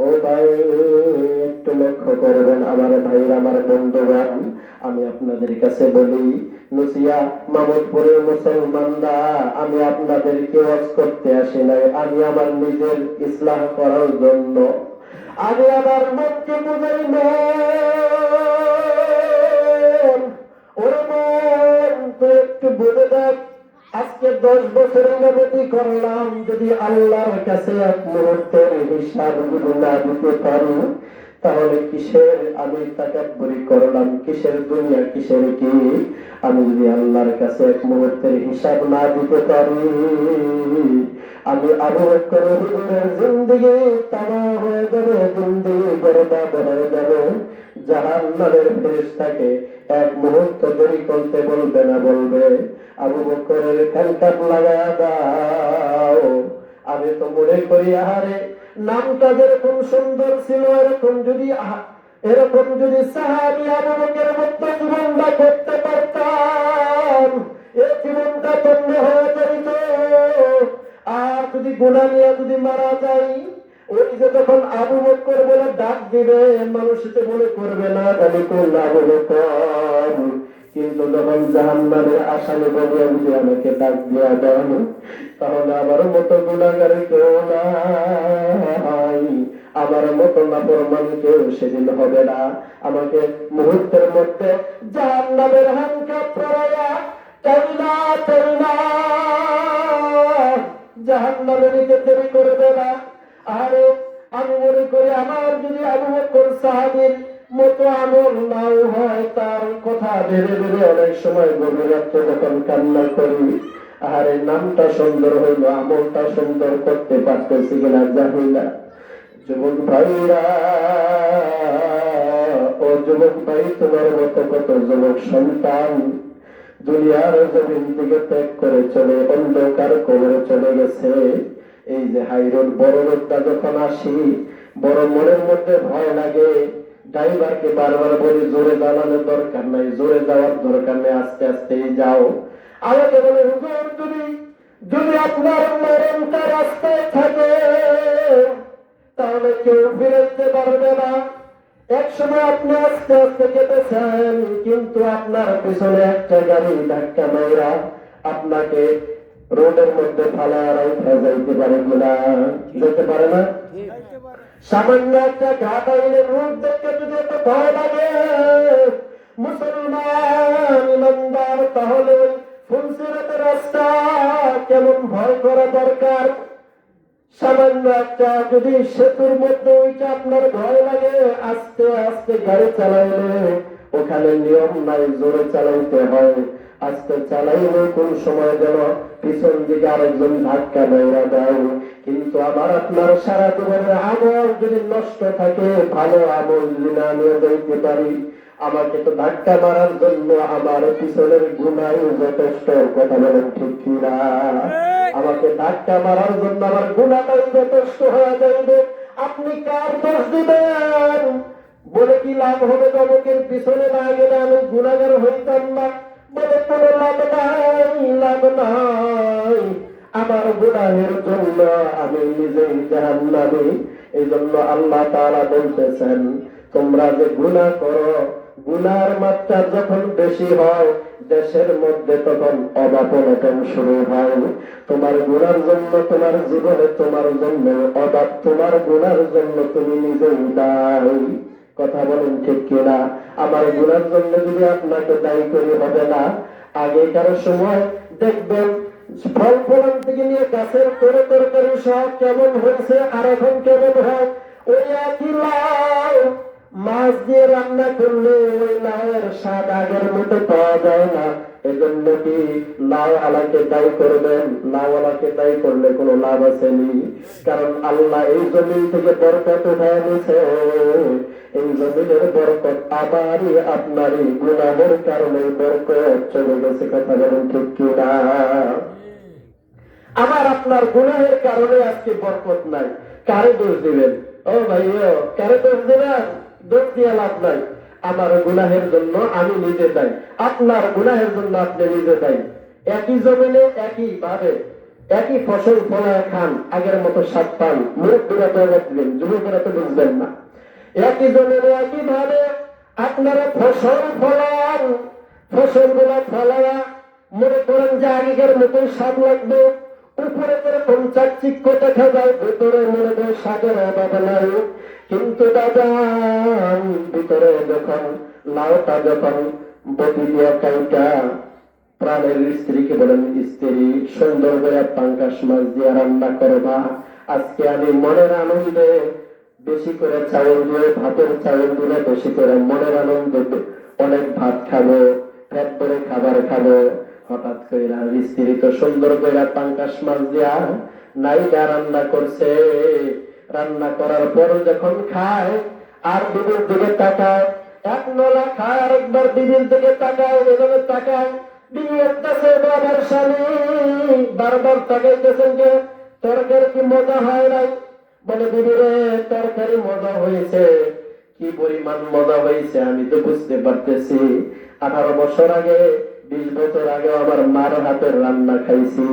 ও ভাই, একটু লক্ষ্য করবেন আমার ভাইরা, আমার বন্ধুগণ, আমি আপনাদের কাছে বলি, নসিয়া মামুদপুরের মুসলমানরা, আমি আপনাদেরকে ওয়াজ করতে আসি নাই, আমি আমার নিজের ইসলাম করার জন্য, আমি আমার মতকে বুঝাই মন, ওরে মন তুই একটু বুঝে দেখ, আজকে 10 বছরের নবতি করলাম, যদি আল্লাহর কাছে এক মুহূর্তের হিসাব যদি না দিতে পারি, তাহলে কিসের আমি তাকাব্বুরি করলাম, কিসের দুনিয়া, কিসের কি? আমি যদি আল্লাহর কাছে এক মুহূর্তের হিসাব না দিতে পারি, আমি আবু বকর হুজুরের জিন্দেগি তামাম হয়ে যাবে, জিন্দেগি বরবাদ হয়ে যাবে। জাহান্নামের ফেরেশতাকে এক মুহূর্ত দেরি করতে বলবে না, বলবে আবু বকরের কানকাপ লাগায়া দাও। আমি তো মনে করি, আহারে নামটা যেরকম সুন্দর ছিল, এরকম যদি সাহাবী আবু বকরের মতো জীবনটা করতে পারতাম, এই জীবনটা ধন্য হয়ে যেত। আর যদি গুনাহ নিয়ে যদি মারা যাই, ওই যে যখন আবু বকর বলে ডাক দিবে, মানুষ তো মনে করবে না জানি কোন আবু বকর, কিন্তু যখন জাহান্নামের আসামি বলে যদি আমাকে ডাক দেওয়া দেন, তাহলে আমার মতো গুনাহগার কেউ নাই, আমার মতো নাফরমান কেউ সেদিন হবে না। আমাকে মুহূর্তের মধ্যে জাহান্নামের হানকা পড়াইয়া টাইনা টাইনা জাহান্নামে নিতে দেরি করবে না। আরে আমি মনে করি, আমার যদি আবু বকর সাহাবীর মতো আমল নাও হয়, তার কথা ভেবে ভেবে অনেক সময় গভীর রাত্রে যখন কান্না করি, আরে নামটা সুন্দর হইলো, আমলটা সুন্দর করতে পারতেছি কিনা জানি না। যুবক ভাইরা, ও যুবক ভাই, তোমার মতো কত যুবক সন্তান দুনিয়ার জমিন থেকে ত্যাগ করে চলে অন্ধকার কবরে চলে গেছে। এই যে হাই রোড, বড় রোডটা যখন আসি, বড় মনের মধ্যে ভয় লাগে। ড্রাইভারকে বারবার বলি জোরে চালানোর দরকার নাই, জোরে যাওয়ার দরকার নেই, আস্তে আস্তে যাও। আমাকে বলে হুজুর, যদি যদি আপনার মরণটা রাস্তায় থাকে, তাহলে কেউ ফিরতে পারবে না। এক সময় আপনি আস্তে আস্তে কেটেছেন, কিন্তু আপনার পিছনে একটা গাড়ি ধাক্কা মাইরা আপনাকে রোডের মধ্যে ফালায় রাইখা যাইতে পারে কিনা? যেতে পারে না। সামান্য একটা ঘাট আইলে রোড দেখতে যদি একটা ভয় লাগে মুসলমান ইমানদার, তাহলে ফুলসিরাতের রাস্তা কেমন ভয় করা দরকার। সামান্য একটা যদি সেতুর মধ্যে ওইটা আপনার ভয় লাগে, আস্তে আস্তে গাড়ি চালাইলে ওখানে নিয়ম নাই, জোরে চালাইতে হয়। আস্তে চালাইলে কোন সময় যেন পিছন দিকে আরেকজন ধাক্কা মেরা দেয়। কিন্তু আমার আপনার সারা জীবনের আমল যদি নষ্ট থাকে, ভালো আমল যদি না নিয়ে যাইতে পারি, আমাকে তো ধাক্কা মারার জন্য আমার পিছনের গুনাহ যথেষ্ট। কথা বলেন ঠিক কিনা? আমাকে ধাক্কা মারার জন্য আমার গুনাহটাই যথেষ্ট হয়ে যাইবে। আপনি কার দোষ দিবেন? বলে কি লাভ হবে? অমুকের পিছনে না গেলে আমি গুনাহগার হইতাম না, বলে কোনো লাভ নাই, লাভ নাই। আমার গুনাহের জন্য আমি নিজেই জাহান্নামী। এই জন্য আল্লাহ তাআলা বলতেছেন, তোমরা যে গুনাহ করো, গুনার মাত্রা যখন বেশি হয়, দেশের মধ্যে তখন অভাব-অনটন শুরু হয়। তোমার গুনার জন্য তোমার জীবনে, তোমার জন্য অভাব, তোমার গুনার জন্য তুমি নিজেই দায়ী। কথা বলেন ঠিক কিনা? আমার গুনার জন্য যদি আপনাকে দায়ী করি হবে না। আগেকার সময় দেখবেন ফল ফলন থেকে নিয়ে গাছের তরে তরকারি সব কেমন হয়েছে, আর এখন কেমন হয়। ওই একই লাউ মাছ দিয়ে রান্না করলে ওই লাউয়ের স্বাদ আগের মতো পাওয়া যায় না। এজন্য কি লাউ আলাকে দায়ী করবেন? লাউ আলাকে দায়ী করলে কোনো লাভ আসেনি। কারণ আল্লাহ এই জমিন থেকে বরকত উঠায় নিছে। এই জমিনের বরকত আমারই আপনারই গুনাহের কারণে বরকত চলে গেছে। কথা বলেন ঠিক কিনা? আমার আপনার গুনাহের কারণে আজকে বরকত নাই। কারে দোষ দিবেন? ও ভাই, কারে দোষ দিবেন? দোষ দিয়ে লাভ নাই। আমার গুনাহের জন্য আমি নিজে দায়ী, আপনার গুনাহের জন্য আপনি নিজে দায়ী। একই জমিনে একই ভাবে একই ফসল ফলায় খান, আগের মতো স্বাদ পান। মুরব্বীরা তো বুঝবেন, যুবকেরা তো বুঝবেন না। একই জমিনে একই ভাবে আপনারা ফসল ফলান, ফসলগুলো ফলায়া মনে করেন যে আগেকার মতো স্বাদ লাগবে, উপরে যেরকম চাকচিক্য দেখা যায়, ভিতরে মনে হয় স্বাদের অভাব নাই। কিন্তু দাদা, ভিতরে যখন লাউটা যখন বটি দিয়া কাইটা প্রাণের স্ত্রীকে বলেন, স্ত্রী সুন্দর করে পাঙ্কাশ মাছ দিয়ে রান্না করবা, আজকে আমি মনের আনন্দে বেশি করে চাউল দিয়ে, ভাতের চাউল দিলে বেশি করে মনের আনন্দে অনেক ভাত খাবো, পেট ভরে খাবার খাবো। হঠাৎ করে স্ত্রী তো সুন্দর করে পাঙ্কাশ মাছ দিয়া নাইকা রান্না করছে। রান্না করার পর যখন খায় আর বিবির দিকে তাকায়, এক নলা খায় আর একবার বিবির দিকে তাকায়, এভাবে তাকায়। বিবি একটাছে বাবার স্বামী, বারবার তাকাইতেছেন যে তরকারি কি মজা হয় নাই? বলে, বিবি রে, তরকারি মজা হয়েছে। কি পরিমাণ মজা হয়েছে আমি তো বুঝতে পারতেছি। 18 বছর আগে, 20 বছর আগে আমার মার হাতের রান্না খাইছি,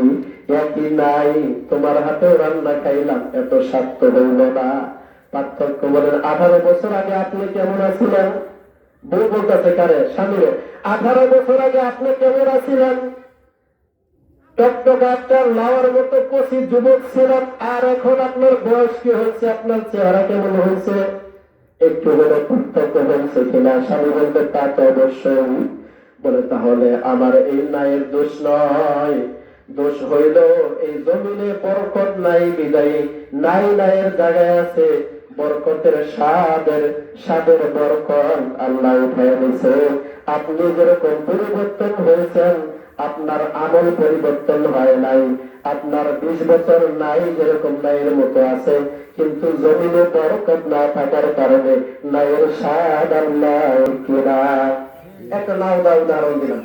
একই নাই। তোমার হাতেও রান্না খাইলাম, এত স্বাদ তো হইল না। পার্থক্য বলেন, 18 বছর আগে আপনি কেমন আছিলেন? বউ বলতেছে কারে? স্বামীরে। 18 বছর আগে আপনি কেমন আছিলেন? টকটকা একটা লাউর মতো কচি যুবক ছিলেন, আর এখন আপনার বয়স কি হচ্ছে, আপনার চেহারা কেমন হয়েছে? একটু হলে পার্থক্য হয়েছে কিনা? স্বামী বলতে, তা তো অবশ্যই। বলে, তাহলে আমার এই নায়ের দোষ নয়, দোষ হইল এই জমিনে বরকত নাই বিদায়ী, নাই নায়ের জায়গায় আছে বরকতের স্বাদের বরকত আল্লাহ উঠায় নিছে। আপনি যেরকম পরিবর্তন হয়েছেন, আপনার আমল পরিবর্তন হয় নাই। আপনার 20 বছর নাই যেরকম নাইয়ের মতো আছে, কিন্তু জমিনে বরকত না থাকার কারণে নাইয়ের স্বাদ আল্লাহ কিনা। একটা নাও উদাহরণ দিলাম।